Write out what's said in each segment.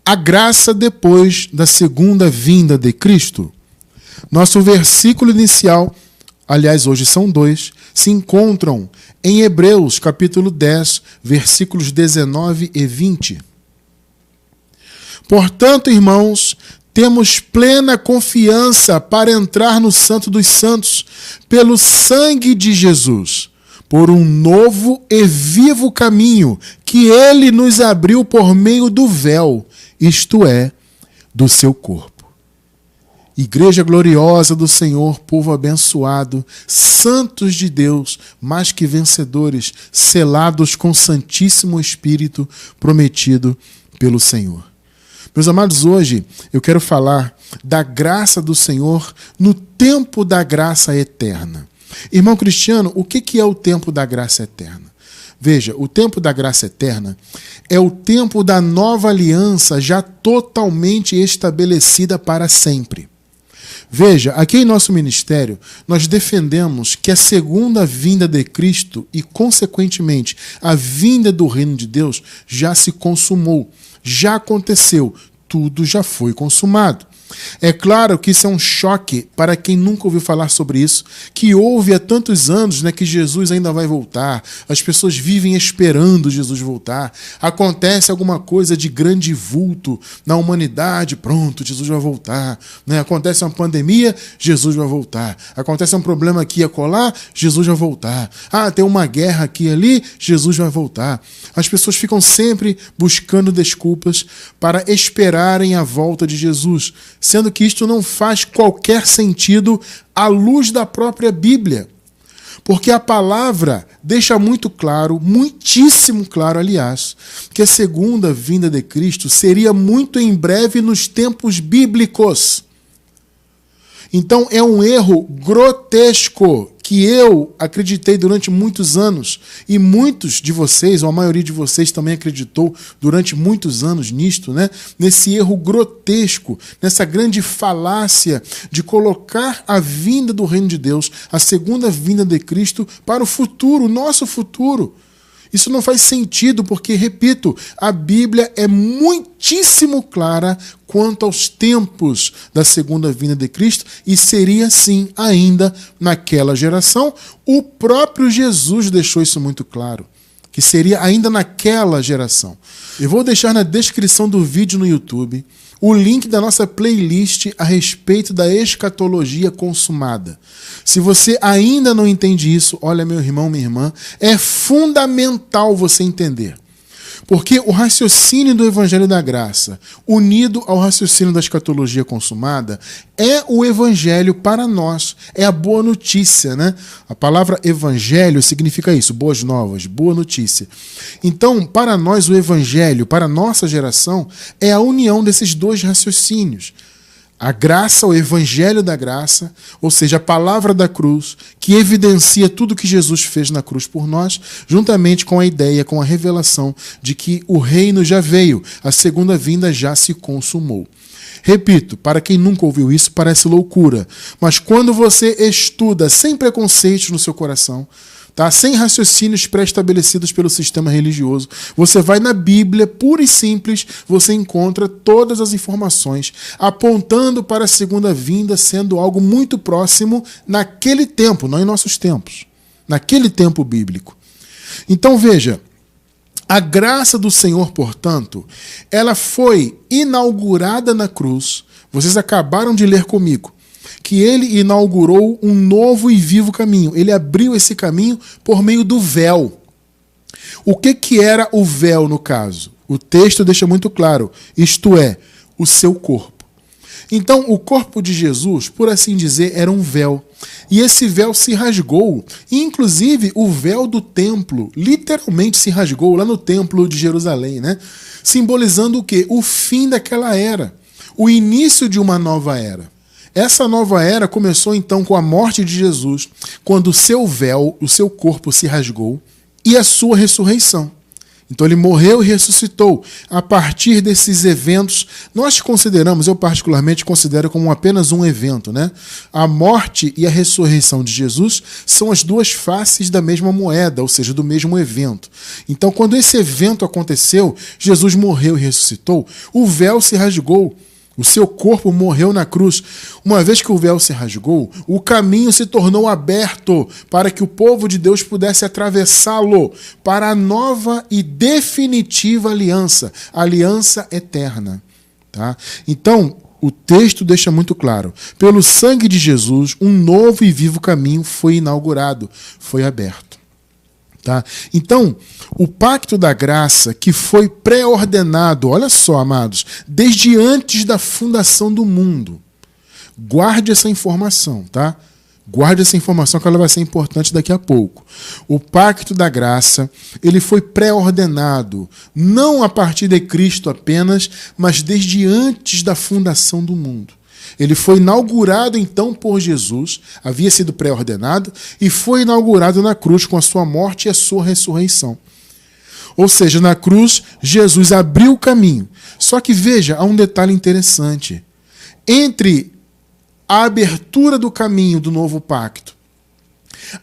A graça depois da segunda vinda de Cristo. Nosso versículo inicial, aliás, hoje são dois, se encontram em Hebreus, capítulo 10, versículos 19 e 20. Portanto, irmãos, temos plena confiança para entrar no Santo dos Santos pelo sangue de Jesus, por um novo e vivo caminho que ele nos abriu por meio do véu, isto é, do seu corpo. Igreja gloriosa do Senhor, povo abençoado, santos de Deus, mais que vencedores, selados com Santíssimo Espírito prometido pelo Senhor. Meus amados, hoje eu quero falar da graça do Senhor no tempo da graça eterna. Irmão Cristiano, o que é o tempo da graça eterna? Veja, o tempo da graça eterna é o tempo da nova aliança já totalmente estabelecida para sempre. Veja, aqui em nosso ministério, nós defendemos que a segunda vinda de Cristo e, consequentemente, a vinda do reino de Deus já se consumou, já aconteceu, tudo já foi consumado. É claro que isso é um choque para quem nunca ouviu falar sobre isso, que ouve há tantos anos, né, que Jesus ainda vai voltar, as pessoas vivem esperando Jesus voltar, acontece alguma coisa de grande vulto na humanidade, pronto, Jesus vai voltar, né? Acontece uma pandemia, Jesus vai voltar, acontece um problema aqui e acolá, Jesus vai voltar, tem uma guerra aqui e ali, Jesus vai voltar. As pessoas ficam sempre buscando desculpas para esperarem a volta de Jesus, sendo que isto não faz qualquer sentido à luz da própria Bíblia. Porque a palavra deixa muito claro, muitíssimo claro, aliás, que a segunda vinda de Cristo seria muito em breve nos tempos bíblicos. Então é um erro grotesco que eu acreditei durante muitos anos, e muitos de vocês, ou a maioria de vocês também acreditou durante muitos anos nisto, né? Nesse erro grotesco, nessa grande falácia de colocar a vinda do reino de Deus, a segunda vinda de Cristo, para o futuro, o nosso futuro. Isso não faz sentido porque, repito, a Bíblia é muitíssimo clara quanto aos tempos da segunda vinda de Cristo e seria assim ainda naquela geração. O próprio Jesus deixou isso muito claro, que seria ainda naquela geração. Eu vou deixar na descrição do vídeo no YouTube o link da nossa playlist a respeito da escatologia consumada. Se você ainda não entende isso, olha, meu irmão, minha irmã, é fundamental você entender. Porque o raciocínio do Evangelho da Graça, unido ao raciocínio da escatologia consumada, é o Evangelho para nós. É a boa notícia, né? A palavra Evangelho significa isso, boas novas, boa notícia. Então, para nós, o Evangelho, para a nossa geração, é a união desses dois raciocínios. A graça, o Evangelho da Graça, ou seja, a palavra da cruz, que evidencia tudo que Jesus fez na cruz por nós, juntamente com a ideia, com a revelação de que o reino já veio, a segunda vinda já se consumou. Repito, para quem nunca ouviu isso, parece loucura, mas quando você estuda sem preconceitos no seu coração, sem raciocínios pré-estabelecidos pelo sistema religioso, você vai na Bíblia, pura e simples, você encontra todas as informações apontando para a segunda vinda sendo algo muito próximo naquele tempo, não em nossos tempos, naquele tempo bíblico. Então veja, a graça do Senhor, portanto, ela foi inaugurada na cruz, vocês acabaram de ler comigo, que ele inaugurou um novo e vivo caminho. Ele abriu esse caminho por meio do véu. O que era o véu no caso? O texto deixa muito claro, isto é, o seu corpo. Então, o corpo de Jesus, por assim dizer, era um véu. E esse véu se rasgou. E, inclusive, o véu do templo literalmente se rasgou lá no templo de Jerusalém, né? Simbolizando o quê? O fim daquela era. O início de uma nova era. Essa nova era começou então com a morte de Jesus, quando o seu véu, o seu corpo se rasgou, e a sua ressurreição. Então ele morreu e ressuscitou. A partir desses eventos, nós consideramos, eu particularmente considero como apenas um evento, né? A morte e a ressurreição de Jesus são as duas faces da mesma moeda, ou seja, do mesmo evento. Então quando esse evento aconteceu, Jesus morreu e ressuscitou, o véu se rasgou. O seu corpo morreu na cruz. Uma vez que o véu se rasgou, o caminho se tornou aberto para que o povo de Deus pudesse atravessá-lo para a nova e definitiva aliança, a aliança eterna. Tá? Então, o texto deixa muito claro. Pelo sangue de Jesus, um novo e vivo caminho foi inaugurado, foi aberto. Tá? Então, o pacto da graça que foi pré-ordenado, olha só, amados, desde antes da fundação do mundo. Guarde essa informação, tá? Guarde essa informação que ela vai ser importante daqui a pouco. O pacto da graça, ele foi pré-ordenado, não a partir de Cristo apenas, mas desde antes da fundação do mundo. Ele foi inaugurado então por Jesus, havia sido pré-ordenado, e foi inaugurado na cruz com a sua morte e a sua ressurreição. Ou seja, na cruz, Jesus abriu o caminho. Só que veja, há um detalhe interessante. Entre a abertura do caminho do novo pacto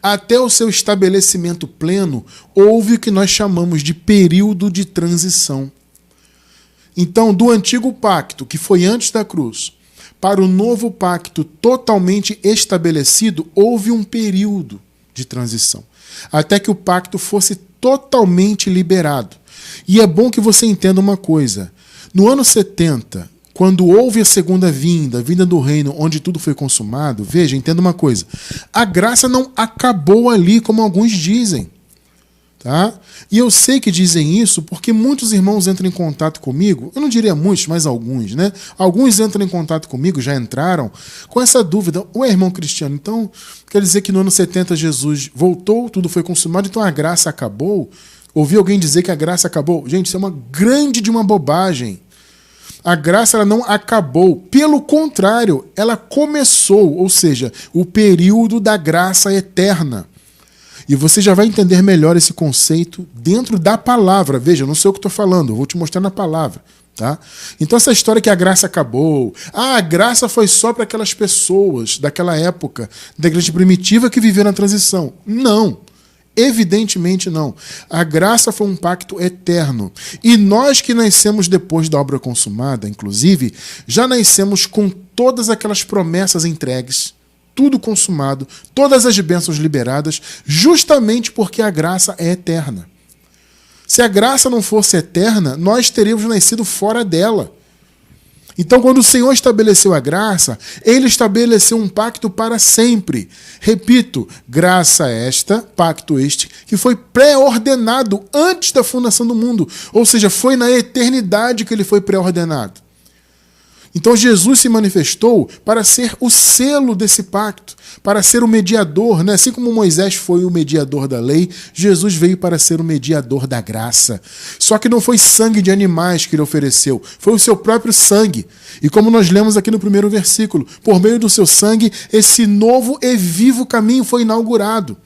até o seu estabelecimento pleno, houve o que nós chamamos de período de transição. Então, do antigo pacto, que foi antes da cruz, para o novo pacto totalmente estabelecido, houve um período de transição, até que o pacto fosse totalmente liberado. E é bom que você entenda uma coisa. No ano 70, quando houve a segunda vinda, a vinda do reino, onde tudo foi consumado, veja, entenda uma coisa. A graça não acabou ali, como alguns dizem. Tá? E eu sei que dizem isso porque muitos irmãos entram em contato comigo, eu não diria muitos, mas alguns, né? Alguns entram em contato comigo, já entraram, com essa dúvida. Ué, irmão Cristiano, então quer dizer que no ano 70 Jesus voltou, tudo foi consumado, então a graça acabou? Ouvi alguém dizer que a graça acabou? Gente, isso é uma grande de uma bobagem. A graça ela não acabou, pelo contrário, ela começou, ou seja, o período da graça eterna. E você já vai entender melhor esse conceito dentro da palavra. Veja, eu não sei o que estou falando, eu vou te mostrar na palavra. Tá? Então essa história que a graça acabou, a graça foi só para aquelas pessoas daquela época, da igreja primitiva que viveram a transição. Não, evidentemente não. A graça foi um pacto eterno. E nós que nascemos depois da obra consumada, inclusive, já nascemos com todas aquelas promessas entregues, tudo consumado, todas as bênçãos liberadas, justamente porque a graça é eterna. Se a graça não fosse eterna, nós teríamos nascido fora dela. Então, quando o Senhor estabeleceu a graça, Ele estabeleceu um pacto para sempre. Repito, graça esta, pacto este, que foi pré-ordenado antes da fundação do mundo. Ou seja, foi na eternidade que ele foi pré-ordenado. Então Jesus se manifestou para ser o selo desse pacto, para ser o mediador, né? Assim como Moisés foi o mediador da lei, Jesus veio para ser o mediador da graça. Só que não foi sangue de animais que ele ofereceu, foi o seu próprio sangue. E como nós lemos aqui no primeiro versículo, por meio do seu sangue, esse novo e vivo caminho foi inaugurado.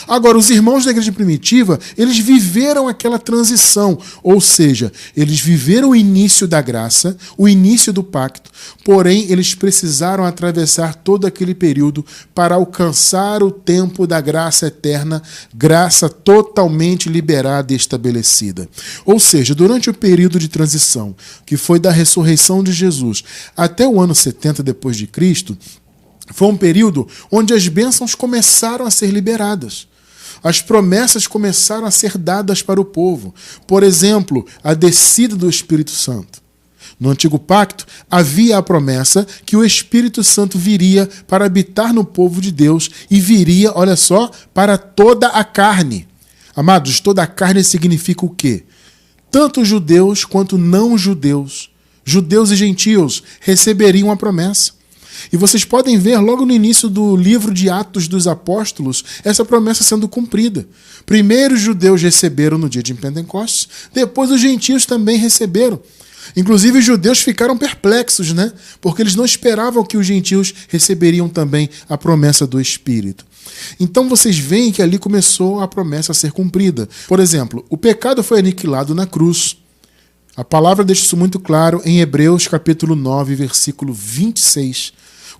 Agora, os irmãos da igreja primitiva, eles viveram aquela transição, ou seja, eles viveram o início da graça, o início do pacto, porém, eles precisaram atravessar todo aquele período para alcançar o tempo da graça eterna, graça totalmente liberada e estabelecida. Ou seja, durante o período de transição, que foi da ressurreição de Jesus até o ano 70 depois de Cristo, foi um período onde as bênçãos começaram a ser liberadas. As promessas começaram a ser dadas para o povo. Por exemplo, a descida do Espírito Santo. No Antigo Pacto, havia a promessa que o Espírito Santo viria para habitar no povo de Deus e viria, olha só, para toda a carne. Amados, toda a carne significa o quê? Tanto judeus quanto não judeus, judeus e gentios, receberiam a promessa. E vocês podem ver logo no início do livro de Atos dos Apóstolos essa promessa sendo cumprida. Primeiro os judeus receberam no dia de Pentecostes, depois os gentios também receberam. Inclusive os judeus ficaram perplexos, né? Porque eles não esperavam que os gentios receberiam também a promessa do Espírito. Então vocês veem que ali começou a promessa a ser cumprida. Por exemplo, o pecado foi aniquilado na cruz. A palavra deixa isso muito claro em Hebreus capítulo 9, versículo 26.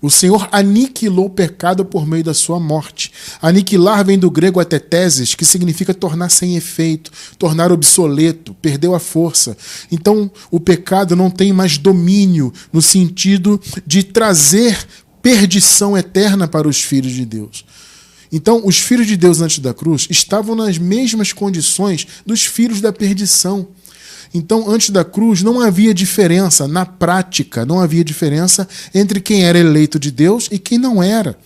O Senhor aniquilou o pecado por meio da sua morte. Aniquilar vem do grego ateteses, que significa tornar sem efeito, tornar obsoleto, perdeu a força. Então, o pecado não tem mais domínio no sentido de trazer perdição eterna para os filhos de Deus. Então, os filhos de Deus antes da cruz estavam nas mesmas condições dos filhos da perdição. Então, antes da cruz, não havia diferença, na prática, não havia diferença entre quem era eleito de Deus e quem não era.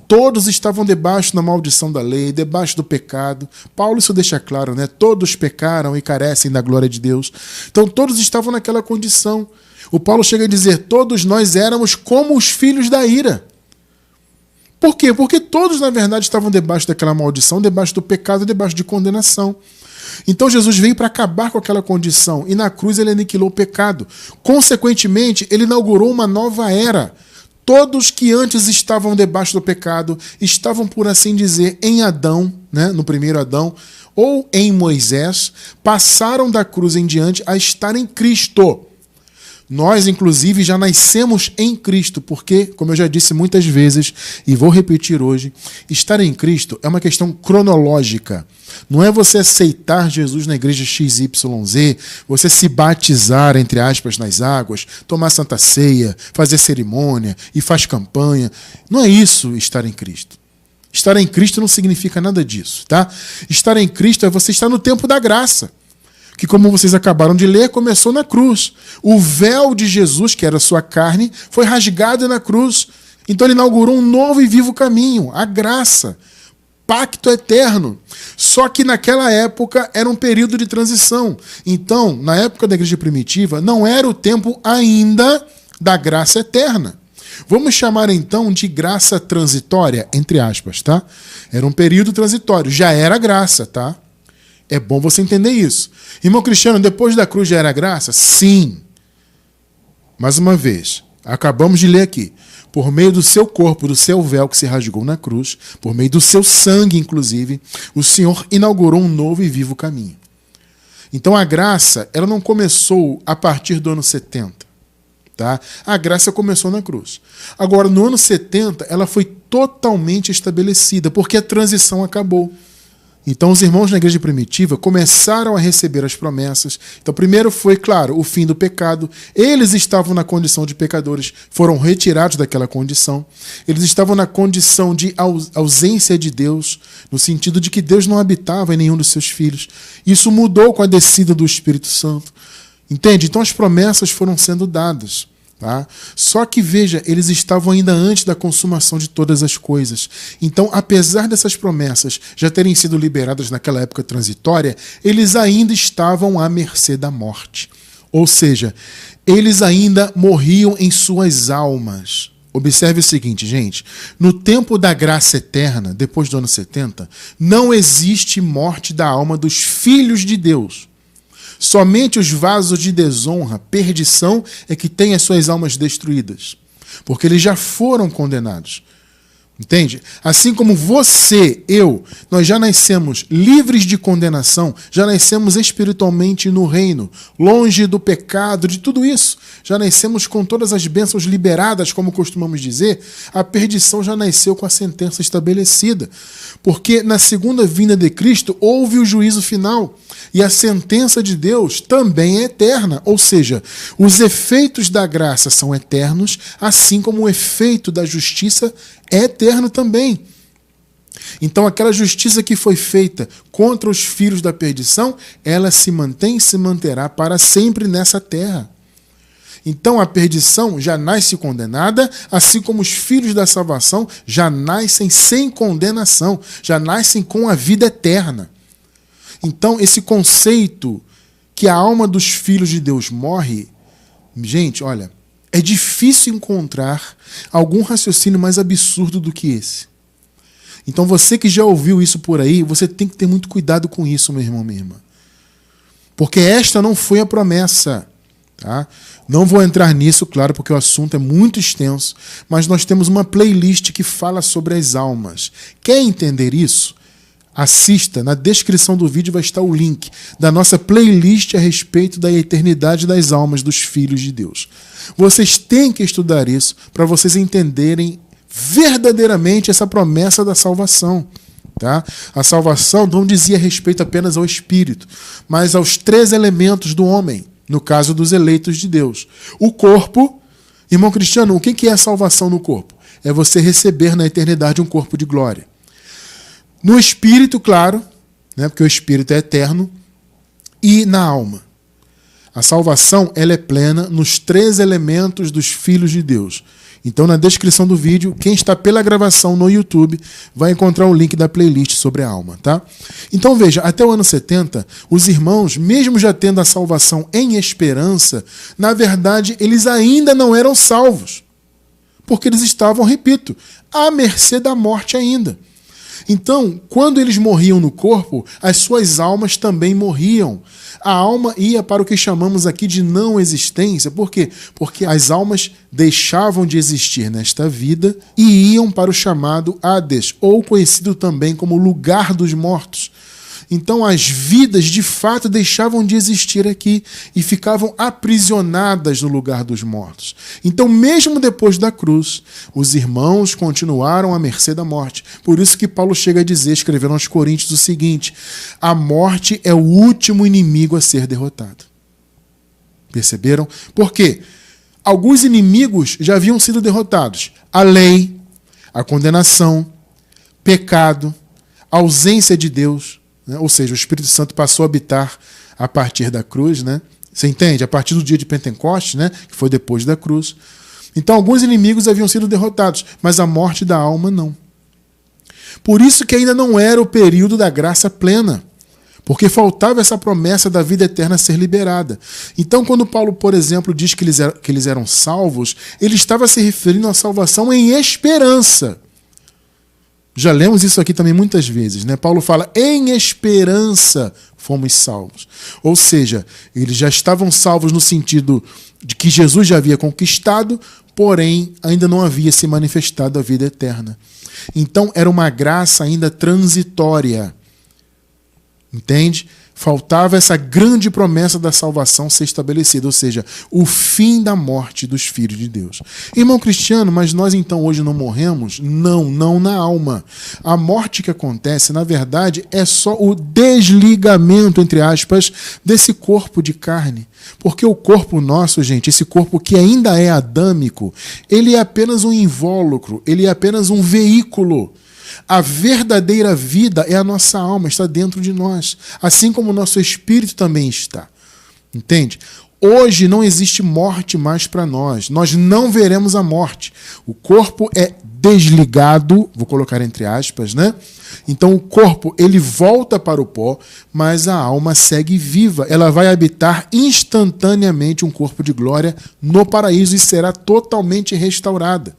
Todos estavam debaixo da maldição da lei, debaixo do pecado. Paulo isso deixa claro, né? Todos pecaram e carecem da glória de Deus. Então, todos estavam naquela condição. O Paulo chega a dizer, todos nós éramos como os filhos da ira. Por quê? Porque todos, na verdade, estavam debaixo daquela maldição, debaixo do pecado, debaixo de condenação. Então Jesus veio para acabar com aquela condição e na cruz ele aniquilou o pecado. Consequentemente, ele inaugurou uma nova era. Todos que antes estavam debaixo do pecado estavam, por assim dizer, em Adão, né, no primeiro Adão, ou em Moisés, passaram da cruz em diante a estar em Cristo. Nós, inclusive, já nascemos em Cristo, porque, como eu já disse muitas vezes, e vou repetir hoje, estar em Cristo é uma questão cronológica. Não é você aceitar Jesus na igreja XYZ, você se batizar, entre aspas, nas águas, tomar Santa Ceia, fazer cerimônia e faz campanha. Não é isso estar em Cristo. Estar em Cristo não significa nada disso, tá? Estar em Cristo é você estar no tempo da graça. Que, como vocês acabaram de ler, começou na cruz. O véu de Jesus, que era a sua carne, foi rasgado na cruz. Então ele inaugurou um novo e vivo caminho, a graça, pacto eterno. Só que naquela época era um período de transição. Então, na época da igreja primitiva, não era o tempo ainda da graça eterna. Vamos chamar então de graça transitória, entre aspas, tá? Era um período transitório, já era graça, tá? É bom você entender isso. Irmão Cristiano, depois da cruz já era graça? Sim. Mais uma vez, acabamos de ler aqui. Por meio do seu corpo, do seu véu que se rasgou na cruz, por meio do seu sangue, inclusive, o Senhor inaugurou um novo e vivo caminho. Então a graça, ela não começou a partir do ano 70. Tá? A graça começou na cruz. Agora, no ano 70, ela foi totalmente estabelecida, porque a transição acabou. Então os irmãos na igreja primitiva começaram a receber as promessas. Então primeiro foi, claro, o fim do pecado. Eles estavam na condição de pecadores, foram retirados daquela condição. Eles estavam na condição de ausência de Deus, no sentido de que Deus não habitava em nenhum dos seus filhos. Isso mudou com a descida do Espírito Santo. Entende? Então as promessas foram sendo dadas. Tá? Só que, veja, eles estavam ainda antes da consumação de todas as coisas. Então, apesar dessas promessas já terem sido liberadas naquela época transitória, eles ainda estavam à mercê da morte. Ou seja, eles ainda morriam em suas almas. Observe o seguinte, gente. No tempo da graça eterna, depois do ano 70, não existe morte da alma dos filhos de Deus. Somente os vasos de desonra, perdição, é que têm as suas almas destruídas. Porque eles já foram condenados. Entende? Assim como você, eu, nós já nascemos livres de condenação, já nascemos espiritualmente no reino, longe do pecado, de tudo isso. Já nascemos com todas as bênçãos liberadas, como costumamos dizer, a perdição já nasceu com a sentença estabelecida. Porque na segunda vinda de Cristo houve o juízo final. E a sentença de Deus também é eterna. Ou seja, os efeitos da graça são eternos, assim como o efeito da justiça é eterno também. Então aquela justiça que foi feita contra os filhos da perdição, ela se mantém e se manterá para sempre nessa terra. Então a perdição já nasce condenada, assim como os filhos da salvação já nascem sem condenação, já nascem com a vida eterna. Então esse conceito que a alma dos filhos de Deus morre, gente, olha, é difícil encontrar algum raciocínio mais absurdo do que esse. Então você que já ouviu isso por aí, você tem que ter muito cuidado com isso, meu irmão, minha irmã. Porque esta não foi a promessa. Tá? Não vou entrar nisso, claro, porque o assunto é muito extenso, mas nós temos uma playlist que fala sobre as almas. Quer entender isso? Assista, na descrição do vídeo vai estar o link da nossa playlist a respeito da eternidade das almas dos filhos de Deus. Vocês têm que estudar isso para vocês entenderem verdadeiramente essa promessa da salvação. Tá? A salvação não dizia respeito apenas ao espírito, mas aos 3 elementos do homem, no caso dos eleitos de Deus. O corpo, irmão Cristiano, o que é a salvação no corpo? É você receber na eternidade um corpo de glória. No espírito, claro, né, porque o espírito é eterno, e na alma. A salvação ela é plena nos 3 elementos dos filhos de Deus. Então, na descrição do vídeo, quem está pela gravação no YouTube vai encontrar o link da playlist sobre a alma, tá? Então, veja, até o ano 70, os irmãos, mesmo já tendo a salvação em esperança, na verdade, eles ainda não eram salvos. Porque eles estavam, repito, à mercê da morte ainda. Então, quando eles morriam no corpo, as suas almas também morriam. A alma ia para o que chamamos aqui de não existência. Por quê? Porque as almas deixavam de existir nesta vida e iam para o chamado Hades, ou conhecido também como lugar dos mortos. Então as vidas de fato deixavam de existir aqui e ficavam aprisionadas no lugar dos mortos. Então, mesmo depois da cruz, os irmãos continuaram à mercê da morte. Por isso que Paulo chega a dizer, escrevendo aos Coríntios, o seguinte: a morte é o último inimigo a ser derrotado. Perceberam? Por quê? Alguns inimigos já haviam sido derrotados. A lei, a condenação, pecado, a ausência de Deus. Ou seja, o Espírito Santo passou a habitar a partir da cruz, né? Você entende? A partir do dia de Pentecostes, né? Que foi depois da cruz. Então, alguns inimigos haviam sido derrotados, mas a morte da alma não. Por isso que ainda não era o período da graça plena, porque faltava essa promessa da vida eterna ser liberada. Então, quando Paulo, por exemplo, diz que eles eram salvos, ele estava se referindo à salvação em esperança. Já lemos isso aqui também muitas vezes, né? Paulo fala, em esperança fomos salvos. Ou seja, eles já estavam salvos no sentido de que Jesus já havia conquistado, porém ainda não havia se manifestado a vida eterna. Então era uma graça ainda transitória. Entende? Faltava essa grande promessa da salvação ser estabelecida, ou seja, o fim da morte dos filhos de Deus. Irmão Cristiano, mas nós então hoje não morremos? Não na alma. A morte que acontece, na verdade, é só o desligamento, entre aspas, desse corpo de carne. Porque o corpo nosso, gente, esse corpo que ainda é adâmico, ele é apenas um invólucro, ele é apenas um veículo. A verdadeira vida é a nossa alma, está dentro de nós, assim como o nosso espírito também está. Entende? Hoje não existe morte mais para nós. Nós não veremos a morte. O corpo é desligado, vou colocar entre aspas, né? Então o corpo ele volta para o pó, mas a alma segue viva. Ela vai habitar instantaneamente um corpo de glória no paraíso e será totalmente restaurada.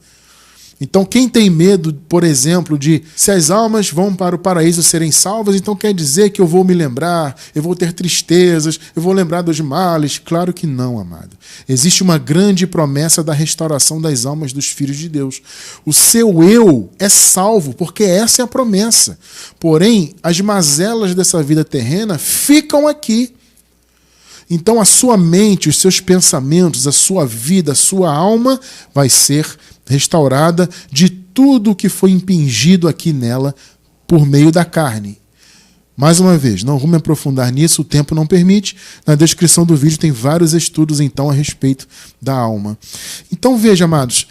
Então quem tem medo, por exemplo, de se as almas vão para o paraíso serem salvas, então quer dizer que eu vou me lembrar, eu vou ter tristezas, eu vou lembrar dos males? Claro que não, amado. Existe uma grande promessa da restauração das almas dos filhos de Deus. O seu eu é salvo, porque essa é a promessa. Porém, as mazelas dessa vida terrena ficam aqui. Então a sua mente, os seus pensamentos, a sua vida, a sua alma vai ser restaurada de tudo que foi impingido aqui nela por meio da carne. Mais uma vez, não vou me aprofundar nisso, o tempo não permite. Na descrição do vídeo tem vários estudos então a respeito da alma. Então veja, amados,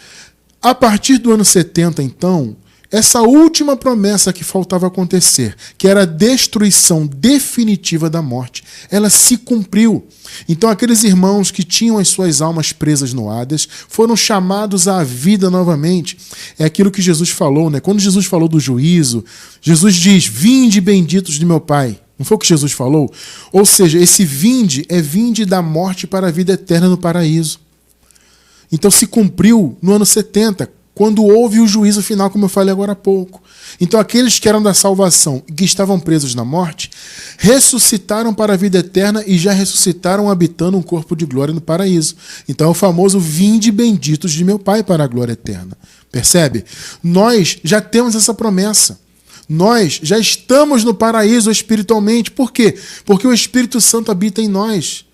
a partir do ano 70, então, essa última promessa que faltava acontecer, que era a destruição definitiva da morte, ela se cumpriu. Então aqueles irmãos que tinham as suas almas presas no Hades foram chamados à vida novamente. É aquilo que Jesus falou, né? Quando Jesus falou do juízo, Jesus diz, vinde benditos de meu Pai. Não foi o que Jesus falou? Ou seja, esse vinde é vinde da morte para a vida eterna no paraíso. Então se cumpriu no ano 70, quando houve o juízo final, como eu falei agora há pouco. Então aqueles que eram da salvação e que estavam presos na morte, ressuscitaram para a vida eterna e já ressuscitaram habitando um corpo de glória no paraíso. Então é o famoso vinde benditos de meu Pai para a glória eterna. Percebe? Nós já temos essa promessa. Nós já estamos no paraíso espiritualmente. Por quê? Porque o Espírito Santo habita em nós.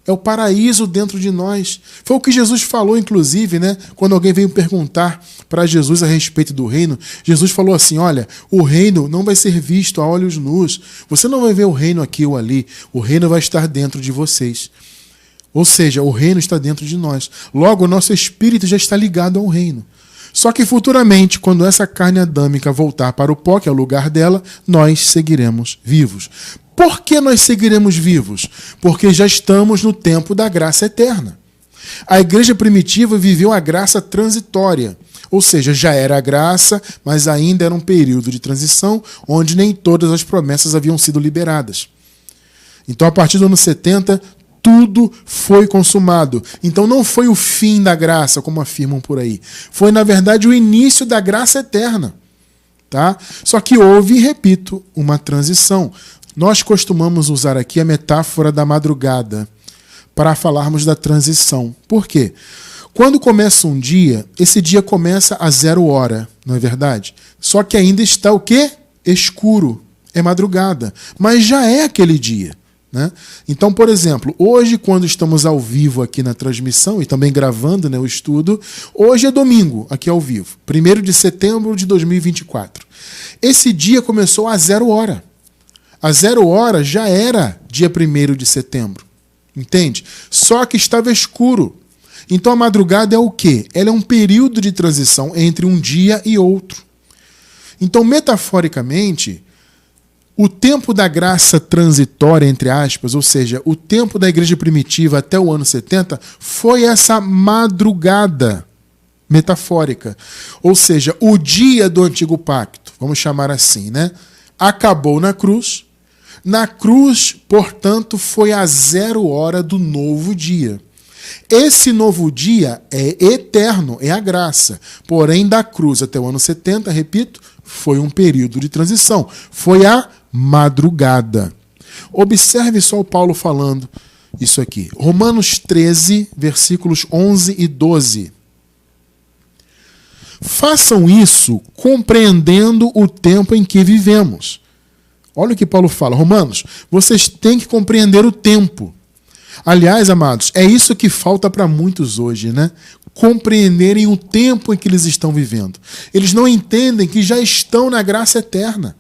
É o paraíso dentro de nós. Foi o que Jesus falou, inclusive, né? Quando alguém veio perguntar para Jesus a respeito do reino, Jesus falou assim, olha, o reino não vai ser visto a olhos nus. Você não vai ver o reino aqui ou ali. O reino vai estar dentro de vocês. Ou seja, o reino está dentro de nós. Logo, o nosso espírito já está ligado ao reino. Só que futuramente, quando essa carne adâmica voltar para o pó, que é o lugar dela, nós seguiremos vivos. Por que nós seguiremos vivos? Porque já estamos no tempo da graça eterna. A igreja primitiva viveu a graça transitória, ou seja, já era a graça, mas ainda era um período de transição onde nem todas as promessas haviam sido liberadas. Então, a partir do ano 70, tudo foi consumado. Então não foi o fim da graça, como afirmam por aí. Foi, na verdade, o início da graça eterna. Tá? Só que houve, repito, uma transição. Nós costumamos usar aqui a metáfora da madrugada para falarmos da transição. Por quê? Quando começa um dia, esse dia começa a 0 hora, não é verdade? Só que ainda está o quê? Escuro. É madrugada. Mas já é aquele dia. Né? Então, por exemplo, hoje, quando estamos ao vivo aqui na transmissão e também gravando, né, o estudo, hoje é domingo, aqui ao vivo, 1º de setembro de 2024. Esse dia começou a 0 hora. A 0 hora já era dia 1º de setembro. Entende? Só que estava escuro. Então a madrugada é o quê? Ela é um período de transição entre um dia e outro. Então, metaforicamente, o tempo da graça transitória, entre aspas, ou seja, o tempo da igreja primitiva até o ano 70, foi essa madrugada metafórica. Ou seja, o dia do antigo pacto, vamos chamar assim, né? Acabou na cruz. Na cruz, portanto, foi a 0 hora do novo dia. Esse novo dia é eterno, é a graça. Porém, da cruz até o ano 70, repito, foi um período de transição. Foi a madrugada. Observe só o Paulo falando isso aqui. Romanos 13, versículos 11 e 12. Façam isso compreendendo o tempo em que vivemos. Olha o que Paulo fala. Romanos, vocês têm que compreender o tempo. Aliás, amados, é isso que falta para muitos hoje, né? Compreenderem o tempo em que eles estão vivendo. Eles não entendem que já estão na graça eterna,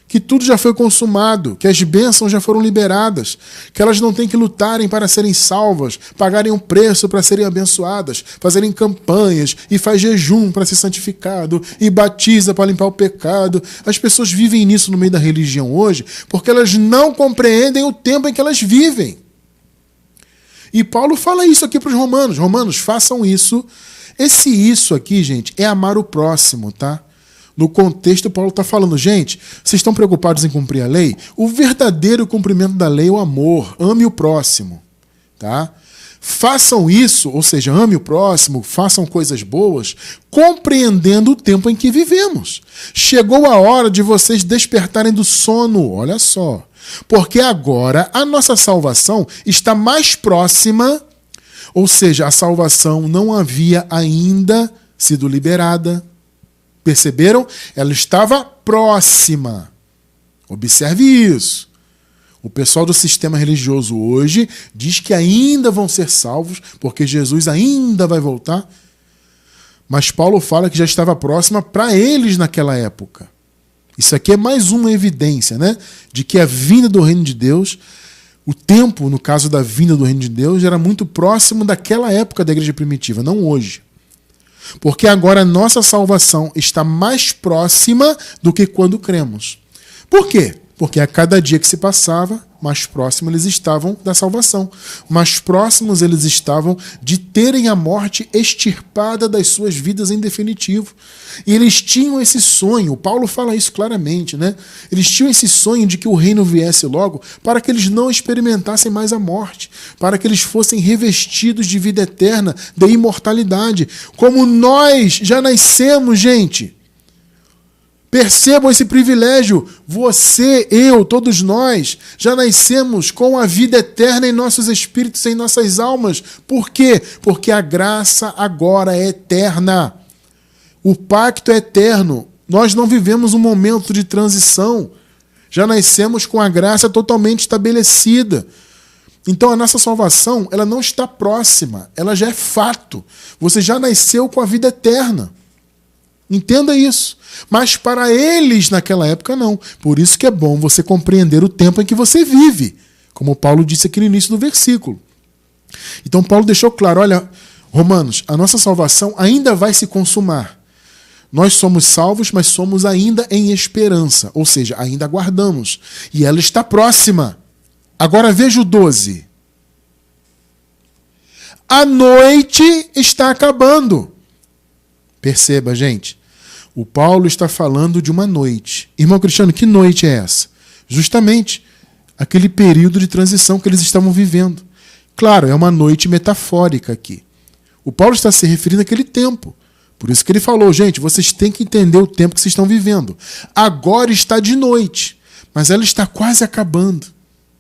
que tudo já foi consumado, que as bênçãos já foram liberadas, que elas não têm que lutarem para serem salvas, pagarem um preço para serem abençoadas, fazerem campanhas e faz jejum para ser santificado e batiza para limpar o pecado. As pessoas vivem nisso no meio da religião hoje porque elas não compreendem o tempo em que elas vivem. E Paulo fala isso aqui para os romanos. Romanos, façam isso. Esse isso aqui, gente, é amar o próximo, tá? No contexto, Paulo está falando, gente, vocês estão preocupados em cumprir a lei? O verdadeiro cumprimento da lei é o amor. Ame o próximo, tá? Façam isso, ou seja, ame o próximo, façam coisas boas, compreendendo o tempo em que vivemos. Chegou a hora de vocês despertarem do sono, olha só. Porque agora a nossa salvação está mais próxima, ou seja, a salvação não havia ainda sido liberada. Perceberam? Ela estava próxima. Observe isso. O pessoal do sistema religioso hoje diz que ainda vão ser salvos, porque Jesus ainda vai voltar. Mas Paulo fala que já estava próxima para eles naquela época. Isso aqui é mais uma evidência, né, de que a vinda do reino de Deus, o tempo, no caso da vinda do reino de Deus, era muito próximo daquela época da igreja primitiva, não hoje. Porque agora a nossa salvação está mais próxima do que quando cremos. Por quê? Porque a cada dia que se passava, mais próximos eles estavam da salvação. Mais próximos eles estavam de terem a morte extirpada das suas vidas em definitivo. E eles tinham esse sonho, Paulo fala isso claramente, né? Eles tinham esse sonho de que o reino viesse logo para que eles não experimentassem mais a morte, para que eles fossem revestidos de vida eterna, de imortalidade. Como nós já nascemos, gente. Percebam esse privilégio. Você, eu, todos nós, já nascemos com a vida eterna em nossos espíritos, em nossas almas. Por quê? Porque a graça agora é eterna. O pacto é eterno. Nós não vivemos um momento de transição. Já nascemos com a graça totalmente estabelecida. Então a nossa salvação, ela não está próxima. Ela já é fato. Você já nasceu com a vida eterna. Entenda isso. Mas para eles naquela época não. Por isso que é bom você compreender o tempo em que você vive, como Paulo disse aqui no início do versículo. Então Paulo deixou claro, olha, Romanos, a nossa salvação ainda vai se consumar. Nós somos salvos, mas somos ainda em esperança, ou seja, ainda aguardamos. E ela está próxima. Agora veja o 12. A noite está acabando. Perceba, gente. O Paulo está falando de uma noite. Irmão Cristiano, que noite é essa? Justamente aquele período de transição que eles estavam vivendo. Claro, é uma noite metafórica aqui. O Paulo está se referindo àquele tempo. Por isso que ele falou, gente, vocês têm que entender o tempo que vocês estão vivendo. Agora está de noite, mas ela está quase acabando.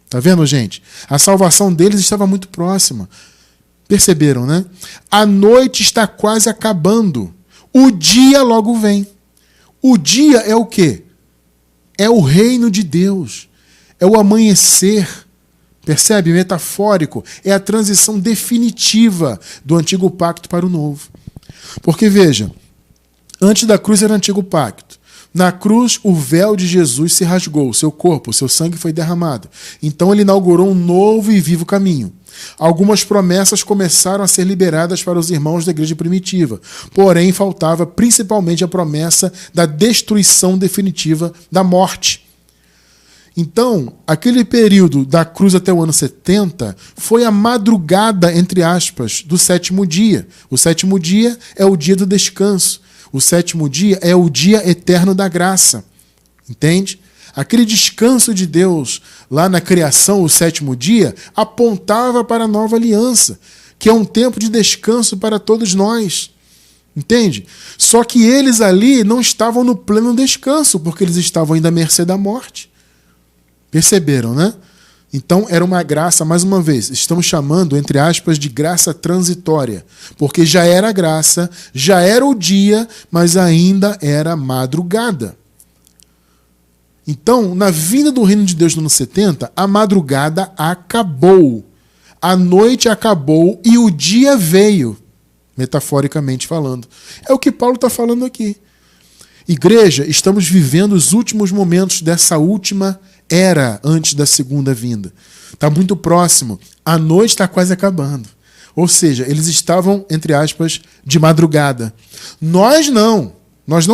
Tá vendo, gente? A salvação deles estava muito próxima. Perceberam, né? A noite está quase acabando. O dia logo vem. O dia é o quê? É o reino de Deus. É o amanhecer. Percebe? Metafórico. É a transição definitiva do antigo pacto para o novo. Porque, veja, antes da cruz era o antigo pacto. Na cruz, o véu de Jesus se rasgou, o seu corpo, o seu sangue foi derramado. Então ele inaugurou um novo e vivo caminho. Algumas promessas começaram a ser liberadas para os irmãos da igreja primitiva. Porém, faltava principalmente a promessa da destruição definitiva da morte. Então, aquele período da cruz até o ano 70 foi a madrugada, entre aspas, do sétimo dia. O sétimo dia é o dia do descanso. O sétimo dia é o dia eterno da graça. Entende? Aquele descanso de Deus lá na criação, o sétimo dia, apontava para a nova aliança, que é um tempo de descanso para todos nós. Entende? Só que eles ali não estavam no pleno descanso, porque eles estavam ainda à mercê da morte. Perceberam, né? Então era uma graça, mais uma vez, estamos chamando, entre aspas, de graça transitória, porque já era graça, já era o dia, mas ainda era madrugada. Então, na vinda do reino de Deus no ano 70, a madrugada acabou, a noite acabou e o dia veio, metaforicamente falando. É o que Paulo está falando aqui. Igreja, estamos vivendo os últimos momentos dessa última era antes da segunda vinda. Está muito próximo. A noite está quase acabando. Ou seja, eles estavam, entre aspas, de madrugada. Nós não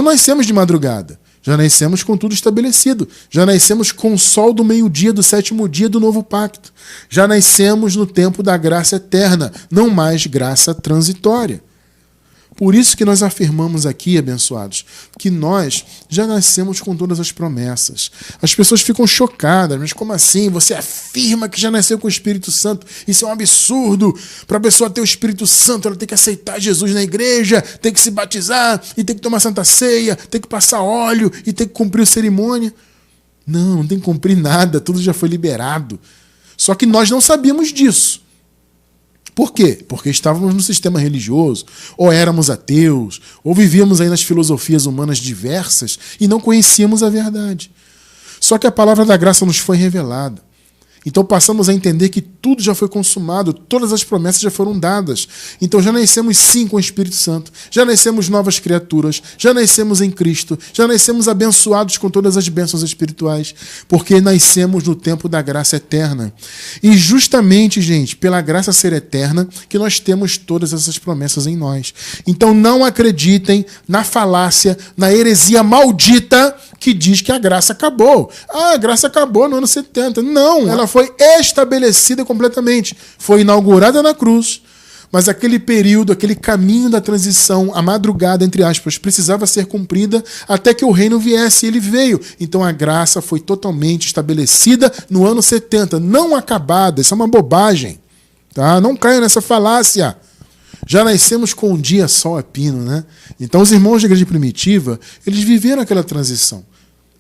nascemos de madrugada. Já nascemos com tudo estabelecido. Já nascemos com o sol do meio-dia do sétimo dia do novo pacto. Já nascemos no tempo da graça eterna, não mais graça transitória. Por isso que nós afirmamos aqui, abençoados, que nós já nascemos com todas as promessas. As pessoas ficam chocadas, mas como assim? Você afirma que já nasceu com o Espírito Santo? Isso é um absurdo. Para a pessoa ter o Espírito Santo, ela tem que aceitar Jesus na igreja, tem que se batizar, e tem que tomar Santa Ceia, tem que passar óleo, e tem que cumprir a cerimônia. Não tem que cumprir nada, tudo já foi liberado. Só que nós não sabíamos disso. Por quê? Porque estávamos no sistema religioso, ou éramos ateus, ou vivíamos aí nas filosofias humanas diversas e não conhecíamos a verdade. Só que a palavra da graça nos foi revelada. Então passamos a entender que tudo já foi consumado, todas as promessas já foram dadas. Então já nascemos sim com o Espírito Santo, já nascemos novas criaturas, já nascemos em Cristo, já nascemos abençoados com todas as bênçãos espirituais, porque nascemos no tempo da graça eterna. E justamente, gente, pela graça ser eterna, que nós temos todas essas promessas em nós. Então não acreditem na falácia, na heresia maldita que diz que a graça acabou. A graça acabou no ano 70. Não, ela foi estabelecida completamente. Foi inaugurada na cruz, mas aquele período, aquele caminho da transição, a madrugada, entre aspas, precisava ser cumprida até que o reino viesse, e ele veio. Então a graça foi totalmente estabelecida no ano 70, não acabada. Isso é uma bobagem. Tá? Não caia nessa falácia. Já nascemos com um dia sol a pino, né? Então os irmãos da igreja primitiva, eles viveram aquela transição.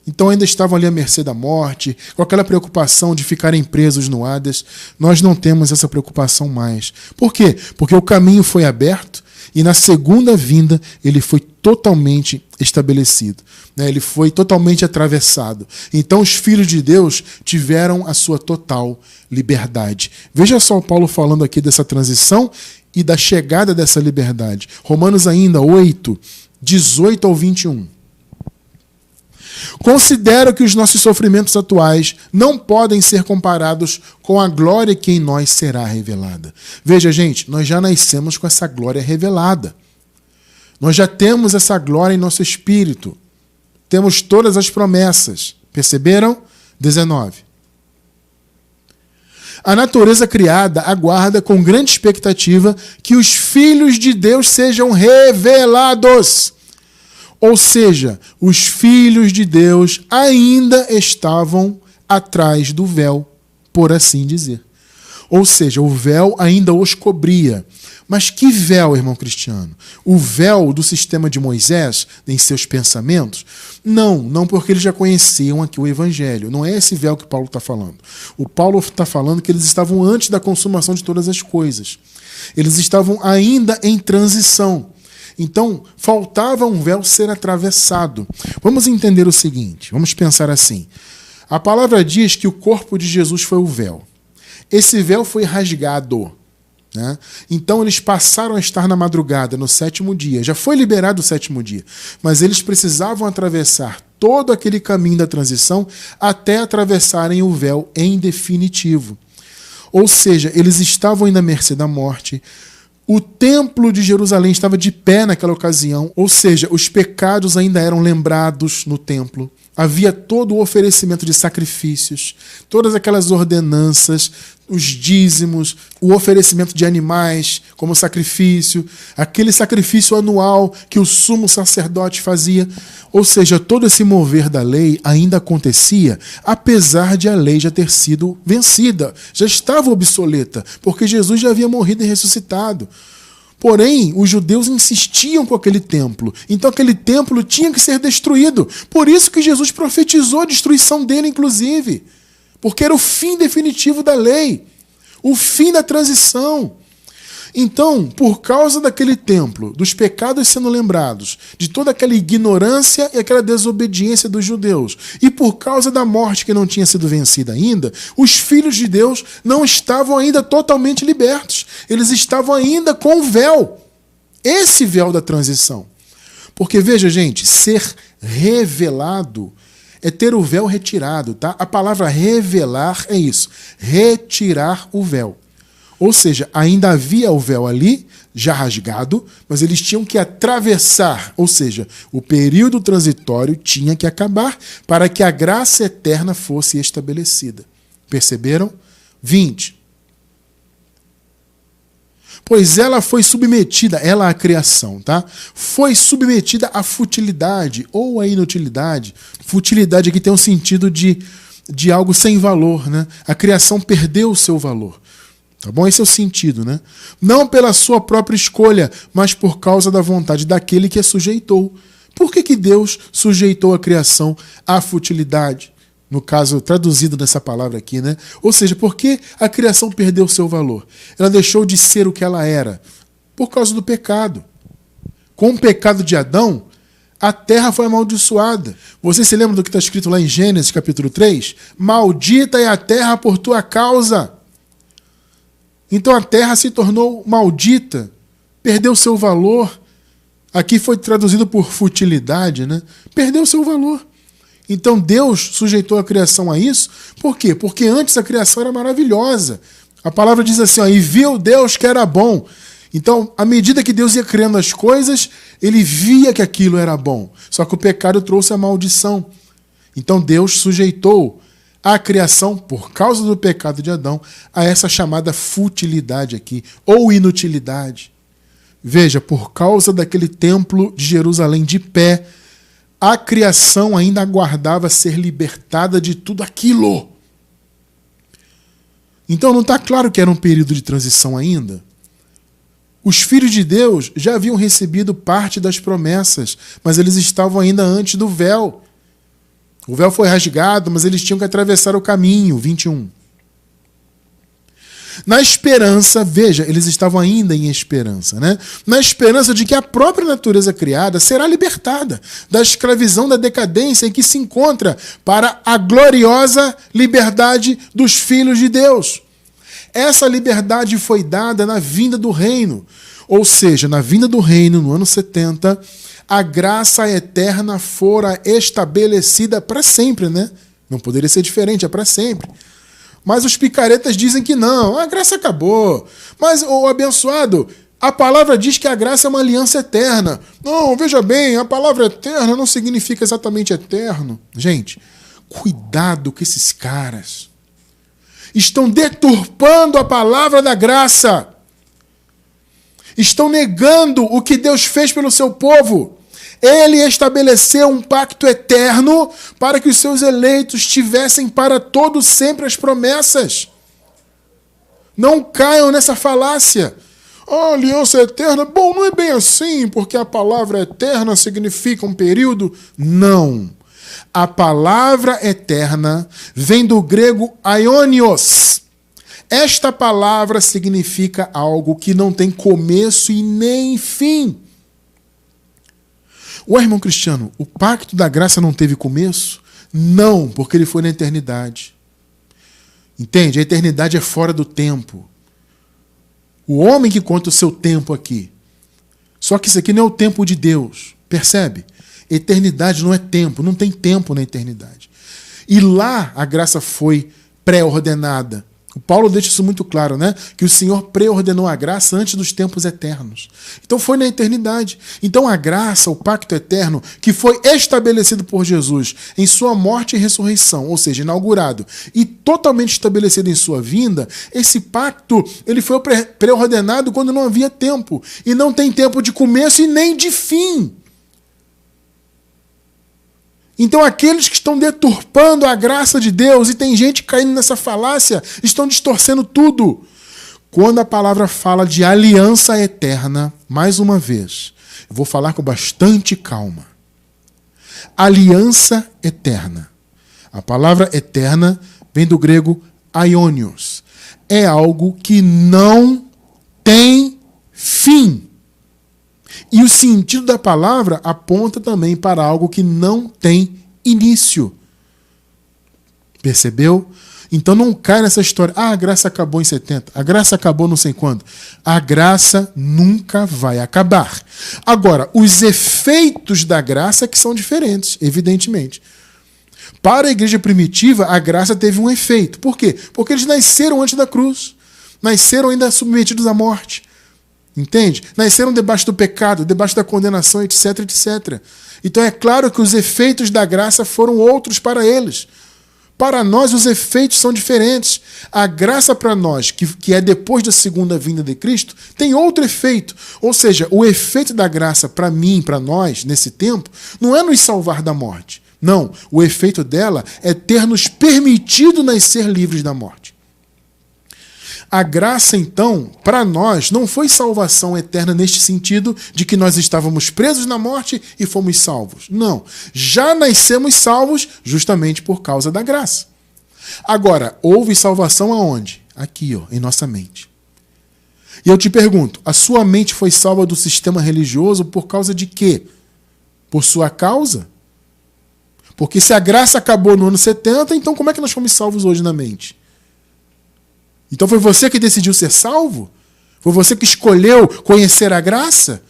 Então ainda estavam ali à mercê da morte, com aquela preocupação de ficarem presos no Hades. Nós não temos essa preocupação mais. Por quê? Porque o caminho foi aberto e na segunda vinda ele foi totalmente estabelecido. Né? Ele foi totalmente atravessado. Então os filhos de Deus tiveram a sua total liberdade. Veja só o Paulo falando aqui dessa transição e da chegada dessa liberdade. Romanos ainda 8, 18 ao 21. Considero que os nossos sofrimentos atuais não podem ser comparados com a glória que em nós será revelada. Veja, gente, nós já nascemos com essa glória revelada. Nós já temos essa glória em nosso espírito. Temos todas as promessas. Perceberam? 19. A natureza criada aguarda com grande expectativa que os filhos de Deus sejam revelados. Ou seja, os filhos de Deus ainda estavam atrás do véu, por assim dizer. Ou seja, o véu ainda os cobria. Mas que véu, irmão Cristiano? O véu do sistema de Moisés, em seus pensamentos? Não porque eles já conheciam aqui o Evangelho. Não é esse véu que Paulo está falando. O Paulo está falando que eles estavam antes da consumação de todas as coisas. Eles estavam ainda em transição. Então, faltava um véu ser atravessado. Vamos entender o seguinte, vamos pensar assim. A palavra diz que o corpo de Jesus foi o véu. Esse véu foi rasgado. Né? Então eles passaram a estar na madrugada, no 7º dia. Já foi liberado o 7º dia. Mas eles precisavam atravessar todo aquele caminho da transição até atravessarem o véu em definitivo. Ou seja, eles estavam ainda à mercê da morte. O templo de Jerusalém estava de pé naquela ocasião, ou seja, os pecados ainda eram lembrados no templo. Havia todo o oferecimento de sacrifícios, todas aquelas ordenanças, os dízimos, o oferecimento de animais como sacrifício, aquele sacrifício anual que o sumo sacerdote fazia. Ou seja, todo esse mover da lei ainda acontecia, apesar de a lei já ter sido vencida, já estava obsoleta, porque Jesus já havia morrido e ressuscitado. Porém, os judeus insistiam com aquele templo. Então aquele templo tinha que ser destruído. Por isso que Jesus profetizou a destruição dele, inclusive. Porque era o fim definitivo da lei. O fim da transição. Então, por causa daquele templo, dos pecados sendo lembrados, de toda aquela ignorância e aquela desobediência dos judeus, e por causa da morte que não tinha sido vencida ainda, os filhos de Deus não estavam ainda totalmente libertos. Eles estavam ainda com o véu. Esse véu da transição. Porque, veja, gente, ser revelado é ter o véu retirado, tá? A palavra revelar é isso, retirar o véu. Ou seja, ainda havia o véu ali, já rasgado, mas eles tinham que atravessar, ou seja, o período transitório tinha que acabar para que a graça eterna fosse estabelecida. Perceberam? 20. Pois ela foi submetida, ela a criação, tá? Foi submetida à futilidade ou à inutilidade. Futilidade aqui tem um sentido de algo sem valor, né? A criação perdeu o seu valor. Tá bom? Esse é o sentido, né? Não pela sua própria escolha, mas por causa da vontade daquele que a sujeitou. Por que Deus sujeitou a criação à futilidade? No caso, traduzido nessa palavra aqui, né? Ou seja, por que a criação perdeu o seu valor? Ela deixou de ser o que ela era. Por causa do pecado. Com o pecado de Adão, a terra foi amaldiçoada. Você se lembra do que está escrito lá em Gênesis, capítulo 3? Maldita é a terra por tua causa. Então a terra se tornou maldita, perdeu seu valor. Aqui foi traduzido por futilidade, né? Perdeu seu valor. Então Deus sujeitou a criação a isso. Por quê? Porque antes a criação era maravilhosa. A palavra diz assim, ó, e viu Deus que era bom. Então, à medida que Deus ia criando as coisas, ele via que aquilo era bom. Só que o pecado trouxe a maldição. Então Deus sujeitou a criação, por causa do pecado de Adão, a essa chamada futilidade aqui, ou inutilidade. Veja, por causa daquele templo de Jerusalém de pé, a criação ainda aguardava ser libertada de tudo aquilo. Então não está claro que era um período de transição ainda? Os filhos de Deus já haviam recebido parte das promessas, mas eles estavam ainda antes do véu. O véu foi rasgado, mas eles tinham que atravessar o caminho, 21. Na esperança, veja, eles estavam ainda em esperança, né? Na esperança de que a própria natureza criada será libertada da escravidão da decadência em que se encontra para a gloriosa liberdade dos filhos de Deus. Essa liberdade foi dada na vinda do reino, ou seja, na vinda do reino, no ano 70, a graça eterna fora estabelecida para sempre, né? Não poderia ser diferente, é para sempre. Mas os picaretas dizem que não, a graça acabou. Mas, o abençoado, a palavra diz que a graça é uma aliança eterna. Não, veja bem, a palavra eterna não significa exatamente eterno. Gente, cuidado com esses caras. Estão deturpando a palavra da graça. Estão negando o que Deus fez pelo seu povo. Ele estabeleceu um pacto eterno para que os seus eleitos tivessem para todo sempre as promessas. Não caiam nessa falácia. A aliança eterna, bom, não é bem assim, porque a palavra eterna significa um período. Não. A palavra eterna vem do grego aionios. Esta palavra significa algo que não tem começo e nem fim. Ué, irmão Cristiano, o pacto da graça não teve começo? Não, porque ele foi na eternidade. Entende? A eternidade é fora do tempo. O homem que conta o seu tempo aqui. Só que isso aqui não é o tempo de Deus. Percebe? Eternidade não é tempo, não tem tempo na eternidade. E lá a graça foi pré-ordenada. O Paulo deixa isso muito claro, né? Que o Senhor preordenou a graça antes dos tempos eternos. Então foi na eternidade. Então a graça, o pacto eterno, que foi estabelecido por Jesus em sua morte e ressurreição, ou seja, inaugurado, e totalmente estabelecido em sua vinda, esse pacto ele foi preordenado quando não havia tempo. E não tem tempo de começo e nem de fim. Então aqueles que estão deturpando a graça de Deus, e tem gente caindo nessa falácia, estão distorcendo tudo. Quando a palavra fala de aliança eterna, mais uma vez, eu vou falar com bastante calma. Aliança eterna. A palavra eterna vem do grego aionios. É algo que não tem fim. E o sentido da palavra aponta também para algo que não tem início. Percebeu? Então não cai nessa história. Ah, a graça acabou em 70. A graça acabou não sei quando. A graça nunca vai acabar. Agora, os efeitos da graça que são diferentes, evidentemente. Para a igreja primitiva, a graça teve um efeito. Por quê? Porque eles nasceram antes da cruz. Nasceram ainda submetidos à morte. Entende? Nasceram debaixo do pecado, debaixo da condenação, etc, etc. Então é claro que os efeitos da graça foram outros para eles. Para nós, os efeitos são diferentes. A graça para nós, que é depois da segunda vinda de Cristo, tem outro efeito. Ou seja, o efeito da graça para mim, para nós, nesse tempo, não é nos salvar da morte. Não, o efeito dela é ter nos permitido nascer livres da morte. A graça, então, para nós, não foi salvação eterna neste sentido de que nós estávamos presos na morte e fomos salvos. Não. Já nascemos salvos justamente por causa da graça. Agora, houve salvação aonde? Aqui, em nossa mente. E eu te pergunto, a sua mente foi salva do sistema religioso por causa de quê? Por sua causa? Porque se a graça acabou no ano 70, então como é que nós fomos salvos hoje na mente? Então foi você que decidiu ser salvo? Foi você que escolheu conhecer a graça?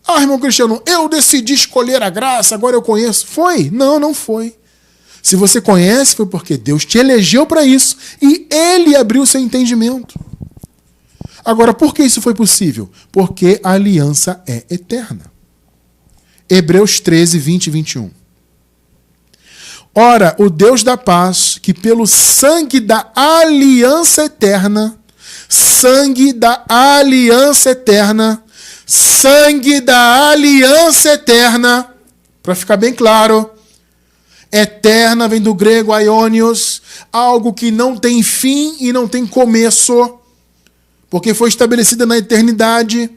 Ah, irmão Cristiano, eu decidi escolher a graça, agora eu conheço. Foi? Não, não foi. Se você conhece, foi porque Deus te elegeu para isso e Ele abriu seu entendimento. Agora, por que isso foi possível? Porque a aliança é eterna. Hebreus 13, 20 e 21. Ora, o Deus da paz, que pelo sangue da aliança eterna, sangue da aliança eterna, sangue da aliança eterna, para ficar bem claro, eterna vem do grego aionios, algo que não tem fim e não tem começo, porque foi estabelecida na eternidade,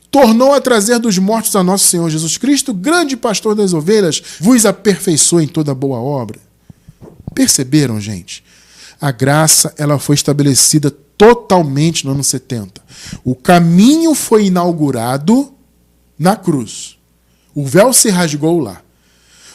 tornou a trazer dos mortos a nosso Senhor Jesus Cristo, grande pastor das ovelhas, vos aperfeiçoe em toda boa obra. Perceberam, gente? A graça, ela foi estabelecida totalmente no ano 70. O caminho foi inaugurado na cruz. O véu se rasgou lá.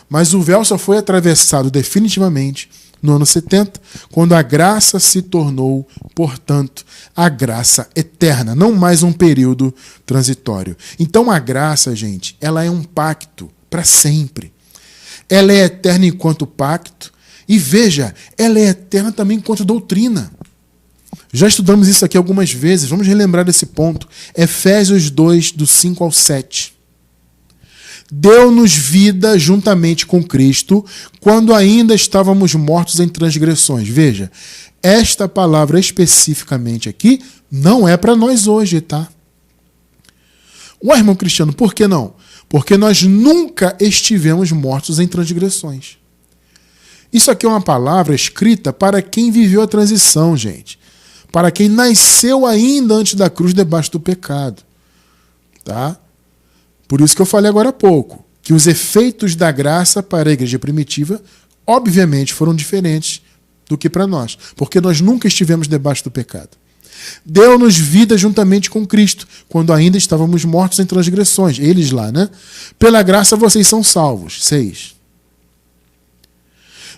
Mas o véu só foi atravessado definitivamente no ano 70, quando a graça se tornou, portanto, a graça eterna, não mais um período transitório. Então a graça, gente, ela é um pacto para sempre. Ela é eterna enquanto pacto e, veja, ela é eterna também enquanto doutrina. Já estudamos isso aqui algumas vezes, vamos relembrar esse ponto. Efésios 2, do 5 ao 7. Deu-nos vida juntamente com Cristo, quando ainda estávamos mortos em transgressões. Veja, esta palavra especificamente aqui não é para nós hoje, tá? Ué, irmão Cristiano, por que não? Porque nós nunca estivemos mortos em transgressões. Isso aqui é uma palavra escrita para quem viveu a transição, gente. Para quem nasceu ainda antes da cruz debaixo do pecado. Tá? Por isso que eu falei agora há pouco, que os efeitos da graça para a igreja primitiva, obviamente, foram diferentes do que para nós, porque nós nunca estivemos debaixo do pecado. Deu-nos vida juntamente com Cristo, quando ainda estávamos mortos em transgressões. Eles lá, né? Pela graça vocês são salvos. 6.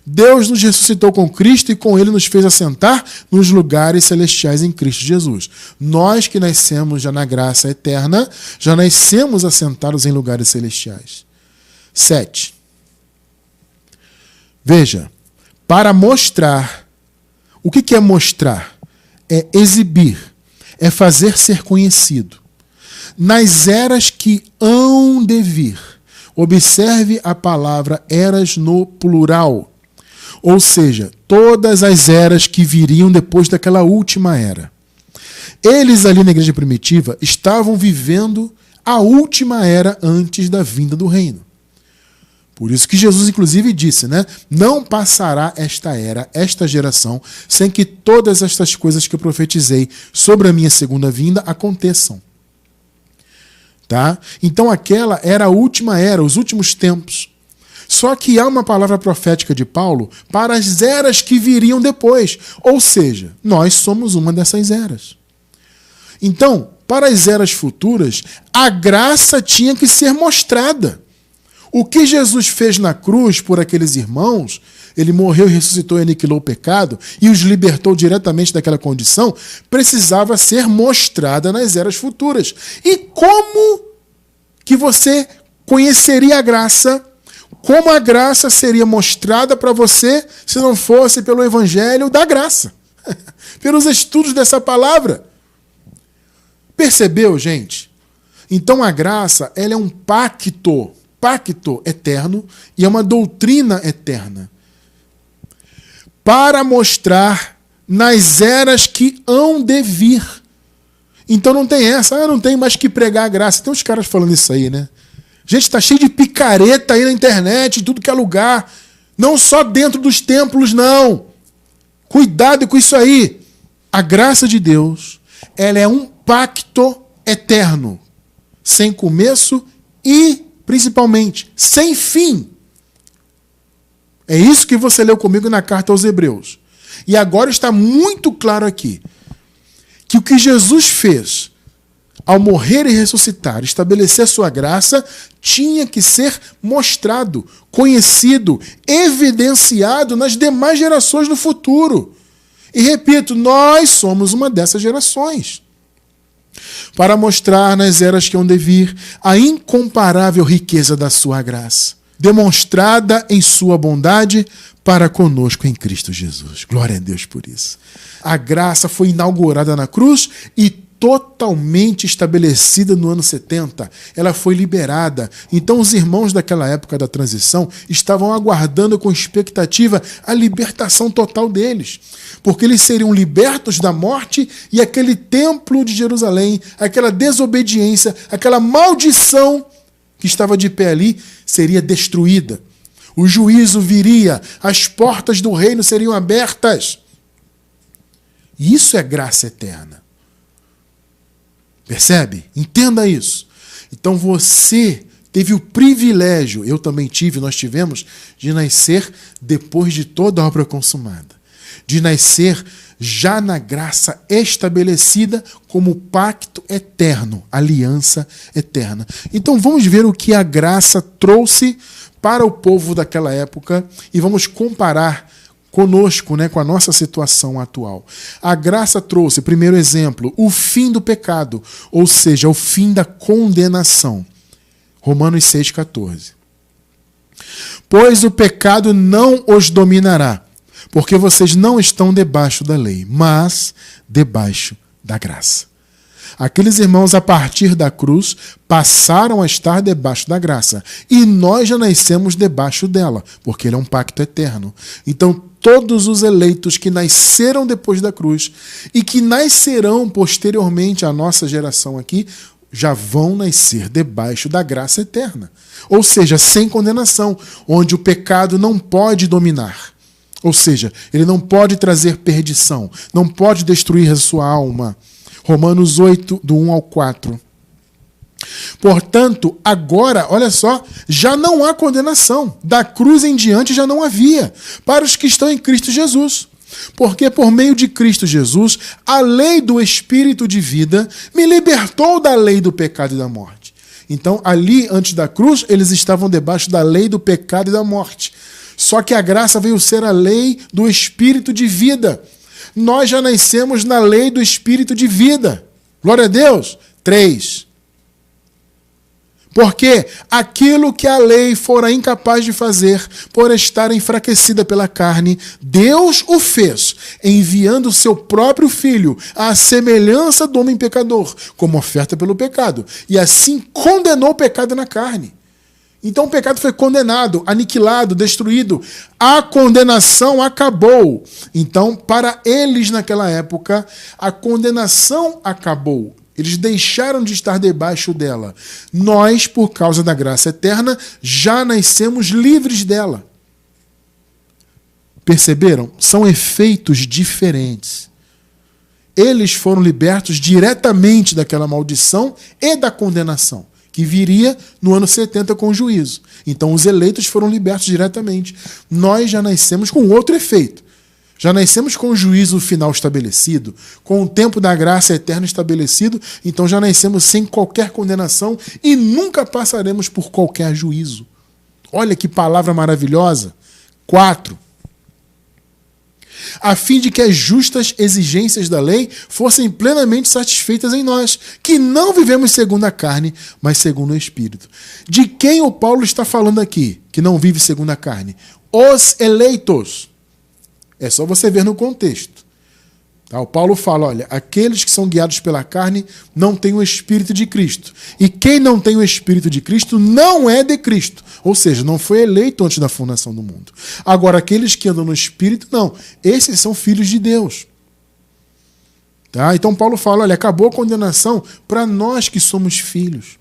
Deus nos ressuscitou com Cristo e com Ele nos fez assentar nos lugares celestiais em Cristo Jesus. Nós que nascemos já na graça eterna, já nascemos assentados em lugares celestiais. 7. Veja, para mostrar. O que é mostrar? É exibir, é fazer ser conhecido. Nas eras que hão de vir. Observe a palavra eras no plural. Ou seja, todas as eras que viriam depois daquela última era. Eles ali na igreja primitiva estavam vivendo a última era antes da vinda do reino. Por isso que Jesus inclusive disse, né? Não passará esta era, esta geração, sem que todas estas coisas que eu profetizei sobre a minha segunda vinda aconteçam. Tá? Então aquela era a última era, os últimos tempos. Só que há uma palavra profética de Paulo para as eras que viriam depois. Ou seja, nós somos uma dessas eras. Então, para as eras futuras, a graça tinha que ser mostrada. O que Jesus fez na cruz por aqueles irmãos, ele morreu e ressuscitou e aniquilou o pecado e os libertou diretamente daquela condição, precisava ser mostrada nas eras futuras. E como que você conheceria a graça? Como a graça seria mostrada para você se não fosse pelo evangelho da graça? Pelos estudos dessa palavra. Percebeu, gente? Então a graça, ela é um pacto eterno e é uma doutrina eterna. Para mostrar nas eras que hão de vir. Então não tem essa, não tem mais que pregar a graça. Tem uns caras falando isso aí, né? Gente, tá cheio de picareta aí na internet, em tudo que é lugar. Não só dentro dos templos, não. Cuidado com isso aí. A graça de Deus, ela é um pacto eterno. Sem começo e, principalmente, sem fim. É isso que você leu comigo na carta aos Hebreus. E agora está muito claro aqui que o que Jesus fez ao morrer e ressuscitar, estabelecer sua graça, tinha que ser mostrado, conhecido, evidenciado nas demais gerações do futuro. E repito, nós somos uma dessas gerações. Para mostrar nas eras que hão de vir a incomparável riqueza da sua graça, demonstrada em sua bondade para conosco em Cristo Jesus. Glória a Deus por isso. A graça foi inaugurada na cruz e totalmente estabelecida no ano 70. Ela foi liberada. Então os irmãos daquela época da transição estavam aguardando com expectativa a libertação total deles. Porque eles seriam libertos da morte e aquele templo de Jerusalém, aquela desobediência, aquela maldição que estava de pé ali, seria destruída. O juízo viria, as portas do reino seriam abertas. Isso é graça eterna. Percebe? Entenda isso. Então você teve o privilégio, eu também tive, nós tivemos, de nascer depois de toda a obra consumada. De nascer já na graça estabelecida como pacto eterno, aliança eterna. Então vamos ver o que a graça trouxe para o povo daquela época e vamos comparar conosco, com a nossa situação atual. A graça trouxe, primeiro exemplo, o fim do pecado, ou seja, o fim da condenação. Romanos 6,14. Pois o pecado não os dominará, porque vocês não estão debaixo da lei, mas debaixo da graça. Aqueles irmãos, a partir da cruz, passaram a estar debaixo da graça. E nós já nascemos debaixo dela, porque ele é um pacto eterno. Então, todos os eleitos que nasceram depois da cruz e que nascerão posteriormente à nossa geração aqui, já vão nascer debaixo da graça eterna. Ou seja, sem condenação, onde o pecado não pode dominar. Ou seja, ele não pode trazer perdição, não pode destruir a sua alma. Romanos 8, do 1 ao 4. Portanto, agora, olha só, já não há condenação. Da cruz em diante já não havia, para os que estão em Cristo Jesus. Porque por meio de Cristo Jesus, a lei do Espírito de vida me libertou da lei do pecado e da morte. Então, ali, antes da cruz, eles estavam debaixo da lei do pecado e da morte. Só que a graça veio ser a lei do Espírito de vida. Nós já nascemos na lei do Espírito de vida. Glória a Deus. 3. Porque aquilo que a lei fora incapaz de fazer, por estar enfraquecida pela carne, Deus o fez, enviando o seu próprio Filho, à semelhança do homem pecador, como oferta pelo pecado. E assim condenou o pecado na carne. Então o pecado foi condenado, aniquilado, destruído. A condenação acabou. Então, para eles naquela época, a condenação acabou. Eles deixaram de estar debaixo dela. Nós, por causa da graça eterna, já nascemos livres dela. Perceberam? São efeitos diferentes. Eles foram libertos diretamente daquela maldição e da condenação, que viria no ano 70 com o juízo. Então os eleitos foram libertos diretamente. Nós já nascemos com outro efeito. Já nascemos com o juízo final estabelecido, com o tempo da graça eterna estabelecido, então já nascemos sem qualquer condenação e nunca passaremos por qualquer juízo. Olha que palavra maravilhosa. 4. A fim de que as justas exigências da lei fossem plenamente satisfeitas em nós, que não vivemos segundo a carne, mas segundo o Espírito. De quem o Paulo está falando aqui, que não vive segundo a carne? Os eleitos. É só você ver no contexto. Tá? O Paulo fala, olha, aqueles que são guiados pela carne não têm o Espírito de Cristo. E quem não tem o Espírito de Cristo não é de Cristo. Ou seja, não foi eleito antes da fundação do mundo. Agora, aqueles que andam no Espírito, não. Esses são filhos de Deus. Tá? Então Paulo fala, olha, acabou a condenação para nós que somos filhos.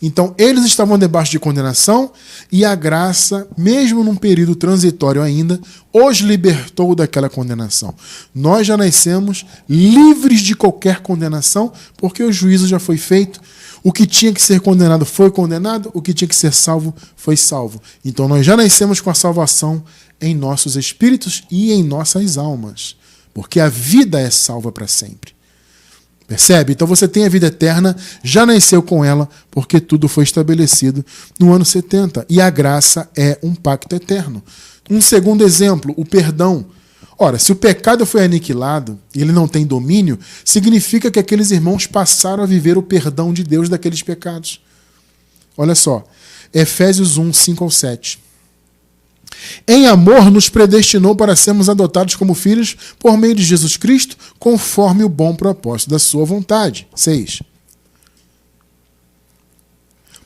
Então, eles estavam debaixo de condenação e a graça, mesmo num período transitório ainda, os libertou daquela condenação. Nós já nascemos livres de qualquer condenação, porque o juízo já foi feito. O que tinha que ser condenado foi condenado, o que tinha que ser salvo foi salvo. Então, nós já nascemos com a salvação em nossos espíritos e em nossas almas, porque a vida é salva para sempre. Percebe? Então você tem a vida eterna, já nasceu com ela, porque tudo foi estabelecido no ano 70. E a graça é um pacto eterno. Um segundo exemplo, o perdão. Ora, se o pecado foi aniquilado e ele não tem domínio, significa que aqueles irmãos passaram a viver o perdão de Deus daqueles pecados. Olha só, Efésios 1, 5 ao 7. Em amor, nos predestinou para sermos adotados como filhos por meio de Jesus Cristo, conforme o bom propósito da sua vontade. 6.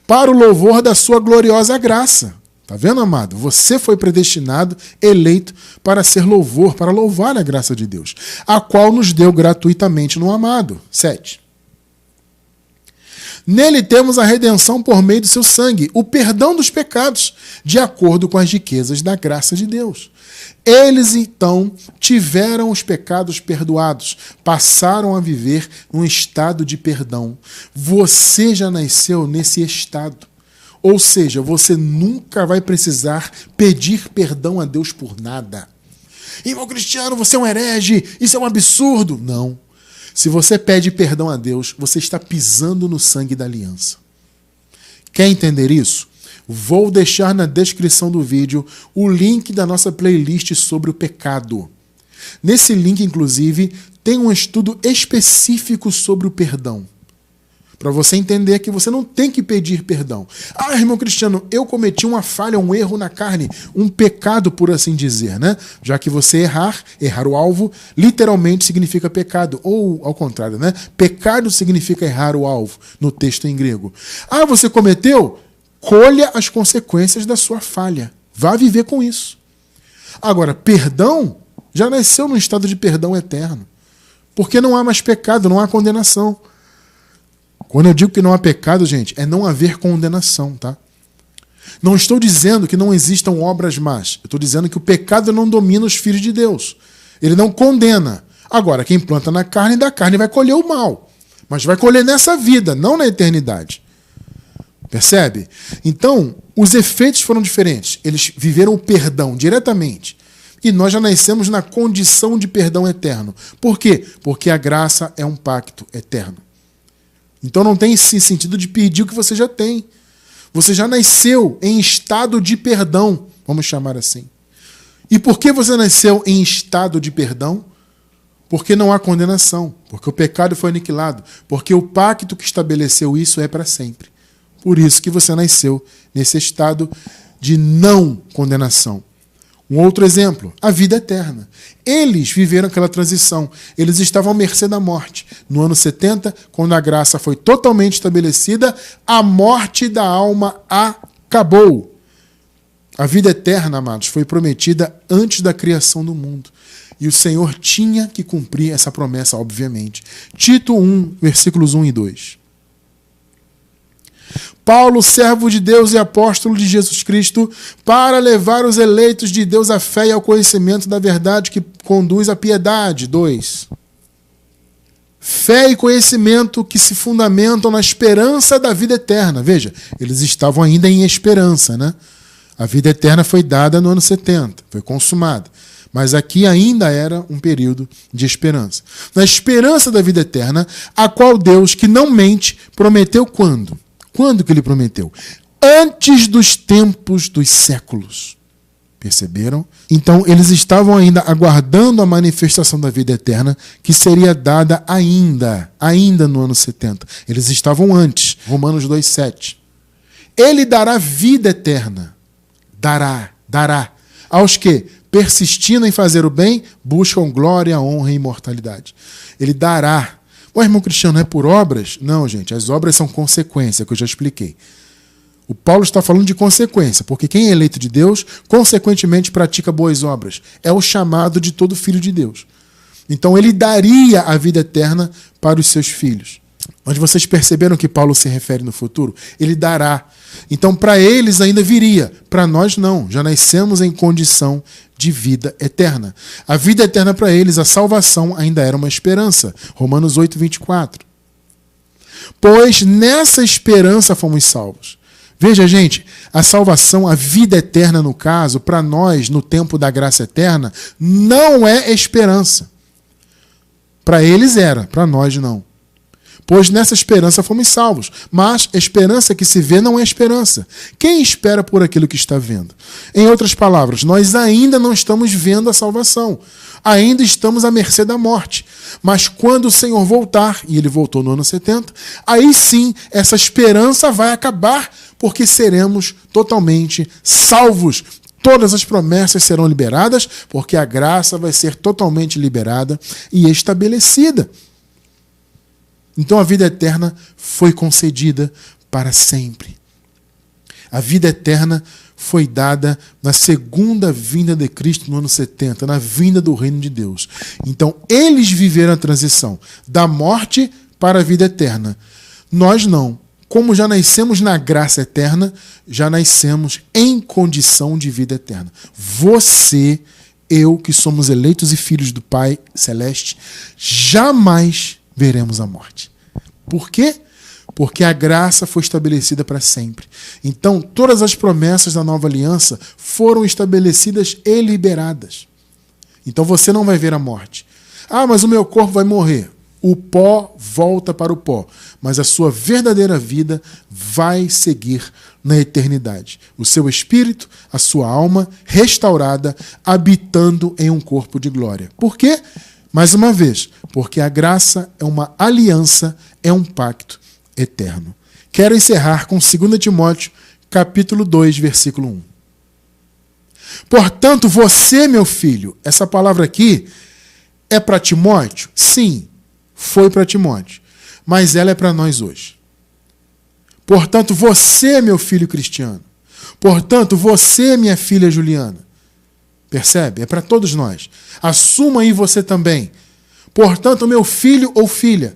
Para o louvor da sua gloriosa graça. Tá vendo, amado? Você foi predestinado, eleito para ser louvor, para louvar a graça de Deus, a qual nos deu gratuitamente no amado. 7. Nele temos a redenção por meio do seu sangue, o perdão dos pecados, de acordo com as riquezas da graça de Deus. Eles, então, tiveram os pecados perdoados, passaram a viver num estado de perdão. Você já nasceu nesse estado. Ou seja, você nunca vai precisar pedir perdão a Deus por nada. Irmão Cristiano, você é um herege, isso é um absurdo. Não. Se você pede perdão a Deus, você está pisando no sangue da aliança. Quer entender isso? Vou deixar na descrição do vídeo o link da nossa playlist sobre o pecado. Nesse link, inclusive, tem um estudo específico sobre o perdão. Para você entender que você não tem que pedir perdão. Ah, irmão Cristiano, eu cometi uma falha, um erro na carne, um pecado, por assim dizer, né? Já que você errar o alvo, literalmente significa pecado. Ou, ao contrário, né? Pecado significa errar o alvo, no texto em grego. Ah, você cometeu? Colha as consequências da sua falha. Vá viver com isso. Agora, perdão já nasceu num estado de perdão eterno. Porque não há mais pecado, não há condenação. Quando eu digo que não há pecado, gente, é não haver condenação, tá? Não estou dizendo que não existam obras más. Eu estou dizendo que o pecado não domina os filhos de Deus. Ele não condena. Agora, quem planta na carne, da carne vai colher o mal. Mas vai colher nessa vida, não na eternidade. Percebe? Então, os efeitos foram diferentes. Eles viveram o perdão diretamente. E nós já nascemos na condição de perdão eterno. Por quê? Porque a graça é um pacto eterno. Então não tem esse sentido de pedir o que você já tem. Você já nasceu em estado de perdão, vamos chamar assim. E por que você nasceu em estado de perdão? Porque não há condenação, porque o pecado foi aniquilado, porque o pacto que estabeleceu isso é para sempre. Por isso que você nasceu nesse estado de não condenação. Um outro exemplo, a vida eterna. Eles viveram aquela transição. Eles estavam à mercê da morte. No ano 70, quando a graça foi totalmente estabelecida, a morte da alma acabou. A vida eterna, amados, foi prometida antes da criação do mundo. E o Senhor tinha que cumprir essa promessa, obviamente. Tito 1, versículos 1 e 2. Paulo, servo de Deus e apóstolo de Jesus Cristo, para levar os eleitos de Deus à fé e ao conhecimento da verdade que conduz à piedade. 2. Fé e conhecimento que se fundamentam na esperança da vida eterna. Veja, eles estavam ainda em esperança, né? A vida eterna foi dada no ano 70, foi consumada. Mas aqui ainda era um período de esperança. Na esperança da vida eterna, a qual Deus, que não mente, prometeu quando? Quando que ele prometeu? Antes dos tempos dos séculos. Perceberam? Então, eles estavam ainda aguardando a manifestação da vida eterna, que seria dada ainda no ano 70. Eles estavam antes. Romanos 2,7. Ele dará vida eterna. Dará. Aos que, persistindo em fazer o bem, buscam glória, honra e imortalidade. Ele dará. O irmão Cristiano, é por obras? Não, gente, as obras são consequência, que eu já expliquei. O Paulo está falando de consequência, porque quem é eleito de Deus, consequentemente pratica boas obras. É o chamado de todo filho de Deus. Então ele daria a vida eterna para os seus filhos. Mas vocês perceberam que Paulo se refere no futuro? Ele dará. Então para eles ainda viria, para nós não. Já nascemos em condição de vida eterna. A vida eterna para eles, a salvação ainda era uma esperança. Romanos 8, 24. Pois nessa esperança fomos salvos. Veja, gente, a salvação, a vida eterna no caso, para nós, no tempo da graça eterna, não é esperança. Para eles era, para nós não. Pois nessa esperança fomos salvos. Mas esperança que se vê não é esperança. Quem espera por aquilo que está vendo? Em outras palavras, nós ainda não estamos vendo a salvação. Ainda estamos à mercê da morte. Mas quando o Senhor voltar, e ele voltou no ano 70, aí sim essa esperança vai acabar, porque seremos totalmente salvos. Todas as promessas serão liberadas, porque a graça vai ser totalmente liberada e estabelecida. Então a vida eterna foi concedida para sempre. A vida eterna foi dada na segunda vinda de Cristo no ano 70, na vinda do reino de Deus. Então eles viveram a transição da morte para a vida eterna. Nós não. Como já nascemos na graça eterna, já nascemos em condição de vida eterna. Você, eu, que somos eleitos e filhos do Pai Celeste, jamais veremos a morte. Por quê? Porque a graça foi estabelecida para sempre. Então, todas as promessas da nova aliança foram estabelecidas e liberadas. Então, você não vai ver a morte. Ah, mas o meu corpo vai morrer. O pó volta para o pó, mas a sua verdadeira vida vai seguir na eternidade. O seu espírito, a sua alma restaurada, habitando em um corpo de glória. Por quê? Mais uma vez, porque a graça é uma aliança, é um pacto eterno. Quero encerrar com 2 Timóteo, capítulo 2, versículo 1. Portanto, você, meu filho, essa palavra aqui é para Timóteo? Sim, foi para Timóteo, mas ela é para nós hoje. Portanto, você, meu filho Cristiano, portanto, você, minha filha Juliana, percebe? É para todos nós. Assuma aí você também. Portanto, meu filho ou filha,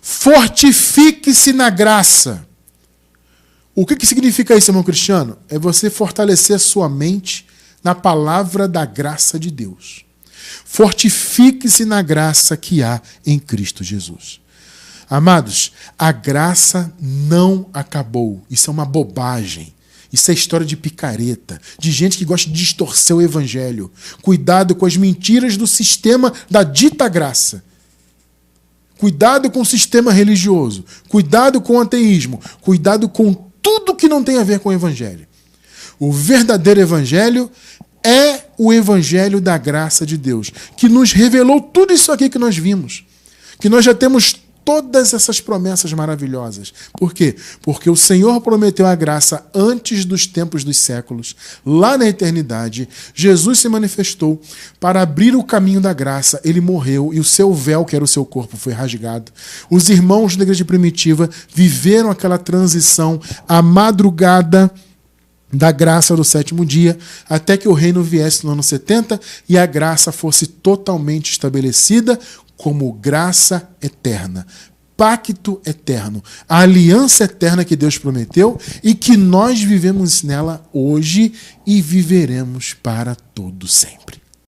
fortifique-se na graça. O que significa isso, irmão Cristiano? É você fortalecer a sua mente na palavra da graça de Deus. Fortifique-se na graça que há em Cristo Jesus. Amados, a graça não acabou. Isso é uma bobagem. Isso é história de picareta, de gente que gosta de distorcer o evangelho. Cuidado com as mentiras do sistema da dita graça. Cuidado com o sistema religioso. Cuidado com o ateísmo. Cuidado com tudo que não tem a ver com o evangelho. O verdadeiro evangelho é o evangelho da graça de Deus, que nos revelou tudo isso aqui que nós vimos. Que nós já temos todas essas promessas maravilhosas. Por quê? Porque o Senhor prometeu a graça antes dos tempos dos séculos. Lá na eternidade, Jesus se manifestou para abrir o caminho da graça. Ele morreu e o seu véu, que era o seu corpo, foi rasgado. Os irmãos da igreja primitiva viveram aquela transição, a madrugada da graça do sétimo dia, até que o reino viesse no ano 70 e a graça fosse totalmente estabelecida como graça eterna, pacto eterno, a aliança eterna que Deus prometeu e que nós vivemos nela hoje e viveremos para todo sempre.